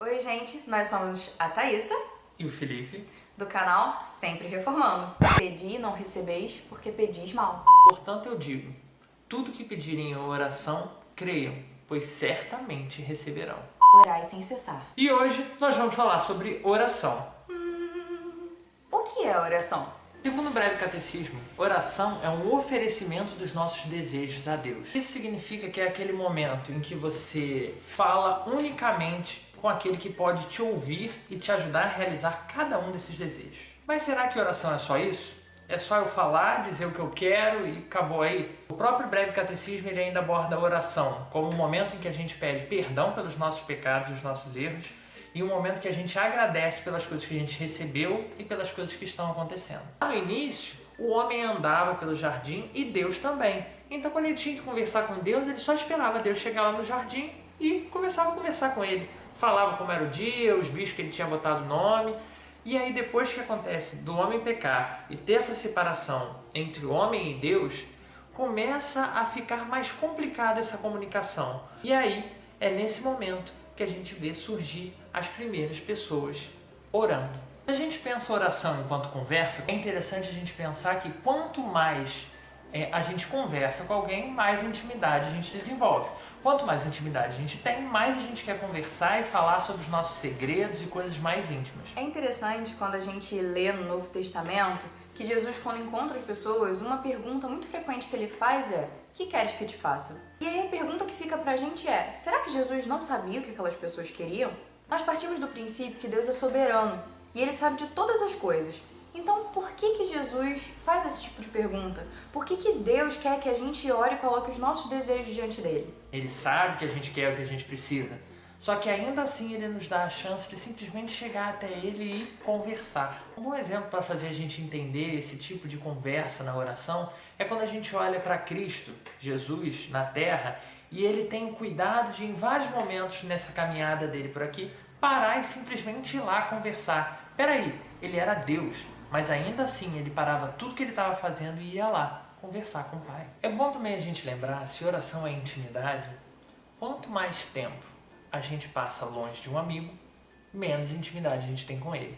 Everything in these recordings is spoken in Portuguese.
Oi, gente, nós somos a Thaísa E o Felipe. do canal Sempre Reformando. Pedi e não recebeis, porque pedis mal. Portanto, eu digo: tudo que pedirem em oração, creiam, pois certamente receberão. Orai sem cessar. E hoje nós vamos falar sobre oração. O que é oração? Segundo o breve catecismo, oração é um oferecimento dos nossos desejos a Deus. Isso significa que é aquele momento em que você fala unicamente com aquele que pode te ouvir e te ajudar a realizar cada um desses desejos. Mas será que oração é só isso? É só eu falar, dizer o que eu quero e acabou aí? O próprio breve catecismo ele ainda aborda a oração como um momento em que a gente pede perdão pelos nossos pecados, os nossos erros, e um momento que a gente agradece pelas coisas que a gente recebeu e pelas coisas que estão acontecendo. No início, o homem andava pelo jardim e Deus também. Então, quando ele tinha que conversar com Deus, ele só esperava Deus chegar lá no jardim e começava a conversar com ele. Falava como era o dia, os bichos que ele tinha botado nome. E aí, depois que acontece do homem pecar e ter essa separação entre o homem e Deus, começa a ficar mais complicada essa comunicação. E aí, é nesse momento que a gente vê surgir as primeiras pessoas orando. Se a gente pensa oração enquanto conversa, é interessante a gente pensar que quanto mais a gente conversa com alguém, mais intimidade a gente desenvolve. Quanto mais intimidade a gente tem, mais a gente quer conversar e falar sobre os nossos segredos e coisas mais íntimas. É interessante quando a gente lê no Novo Testamento que Jesus, quando encontra as pessoas, uma pergunta muito frequente que ele faz é: o que queres que eu te faça? E aí a pergunta que fica pra gente é: será que Jesus não sabia o que aquelas pessoas queriam? Nós partimos do princípio que Deus é soberano e ele sabe de todas as coisas. Então, por que Jesus faz esse tipo de pergunta? Por que Deus quer que a gente ore e coloque os nossos desejos diante dele? Ele sabe que a gente quer o que a gente precisa, só que ainda assim ele nos dá a chance de simplesmente chegar até ele e conversar. Um bom exemplo para fazer a gente entender esse tipo de conversa na oração é quando a gente olha para Cristo, Jesus, na Terra, e ele tem o cuidado de, em vários momentos nessa caminhada dele por aqui, parar e simplesmente ir lá conversar. Peraí, ele era Deus, mas ainda assim ele parava tudo que ele estava fazendo e ia lá conversar com o Pai. É bom também a gente lembrar, se oração é intimidade, quanto mais tempo a gente passa longe de um amigo, menos intimidade a gente tem com ele.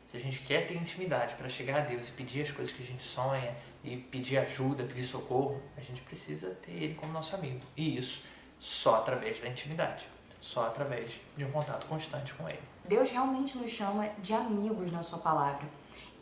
Se a gente quer ter intimidade para chegar a Deus e pedir as coisas que a gente sonha, e pedir ajuda, pedir socorro, a gente precisa ter ele como nosso amigo. E isso só através da intimidade, só através de um contato constante com ele. Deus realmente nos chama de amigos na sua palavra.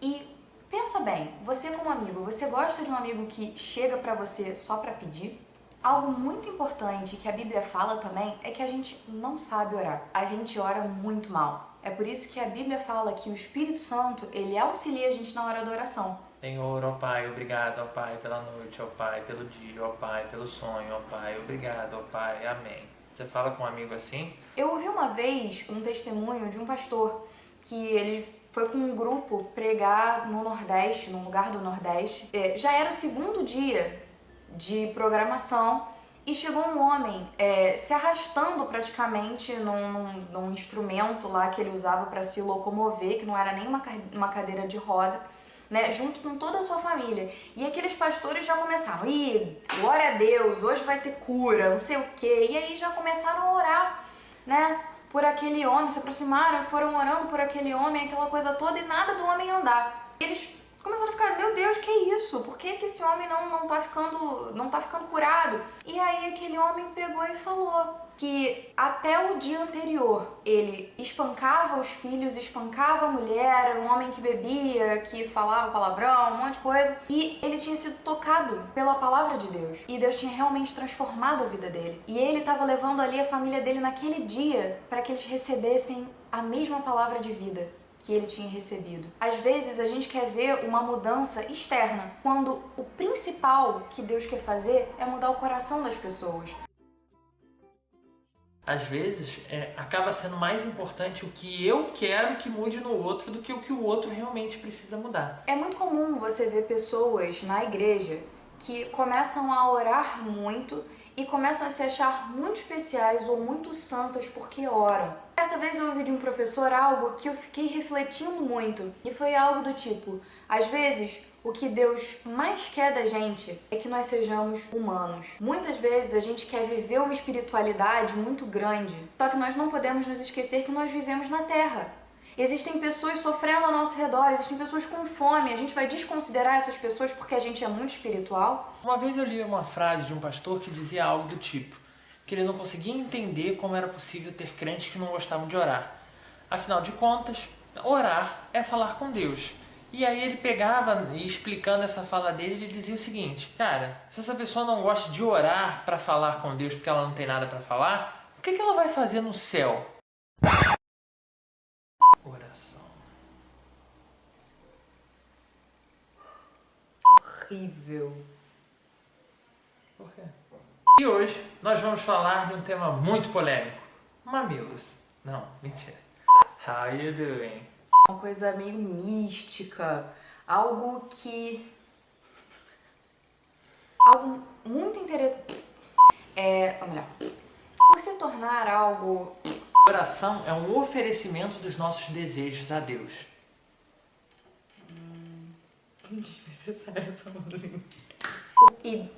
E pensa bem, você como amigo, você gosta de um amigo que chega pra você só pra pedir? Algo muito importante que a Bíblia fala também é que a gente não sabe orar. A gente ora muito mal. É por isso que a Bíblia fala que o Espírito Santo, ele auxilia a gente na hora da oração. Senhor, ó Pai, obrigado, ó Pai, pela noite, ó Pai, pelo dia, ó Pai, pelo sonho, ó Pai, obrigado, ó Pai, amém. Você fala com um amigo assim? Eu ouvi uma vez um testemunho de um pastor que ele foi com um grupo pregar no Nordeste, num lugar do Nordeste. Já era o segundo dia de programação e chegou um homem se arrastando praticamente num instrumento lá que ele usava para se locomover, que não era nem uma cadeira de roda, né, junto com toda a sua família. E aqueles pastores já começaram: ih, glória a Deus, hoje vai ter cura, não sei o quê. E aí já começaram a orar, né, por aquele homem, se aproximaram, foram orando por aquele homem, aquela coisa toda, e nada do homem andar. Eles começaram a ficar: meu Deus, que isso? Por que esse homem não tá ficando curado? E aí aquele homem pegou e falou que até o dia anterior ele espancava os filhos, espancava a mulher, era um homem que bebia, que falava palavrão, um monte de coisa, e ele tinha sido tocado pela palavra de Deus, e Deus tinha realmente transformado a vida dele, e ele estava levando ali a família dele naquele dia para que eles recebessem a mesma palavra de vida que ele tinha recebido. Às vezes a gente quer ver uma mudança externa, quando o principal que Deus quer fazer é mudar o coração das pessoas. Às vezes, acaba sendo mais importante o que eu quero que mude no outro do que o que o outro realmente precisa mudar. É muito comum você ver pessoas na igreja que começam a orar muito e começam a se achar muito especiais ou muito santas porque oram. Certa vez eu ouvi de um professor algo que eu fiquei refletindo muito, e foi algo do tipo: às vezes O que Deus mais quer da gente é que nós sejamos humanos. Muitas vezes a gente quer viver uma espiritualidade muito grande, só que nós não podemos nos esquecer que nós vivemos na Terra. Existem pessoas sofrendo ao nosso redor, existem pessoas com fome. A gente vai desconsiderar essas pessoas porque a gente é muito espiritual? Uma vez eu li uma frase de um pastor que dizia algo do tipo, que ele não conseguia entender como era possível ter crentes que não gostavam de orar. Afinal de contas, orar é falar com Deus. E aí ele pegava e explicando essa fala dele, ele dizia o seguinte: cara, se essa pessoa não gosta de orar para falar com Deus porque ela não tem nada para falar, o que ela vai fazer no céu? Oração. Horrível. Por quê? E hoje nós vamos falar de um tema muito polêmico. Mamilos. Não, mentira. How you doing? Uma coisa meio mística, algo muito interessante. Ou melhor, por se tornar algo... Oração é um oferecimento dos nossos desejos a Deus. Desnecessária essa mãozinha. E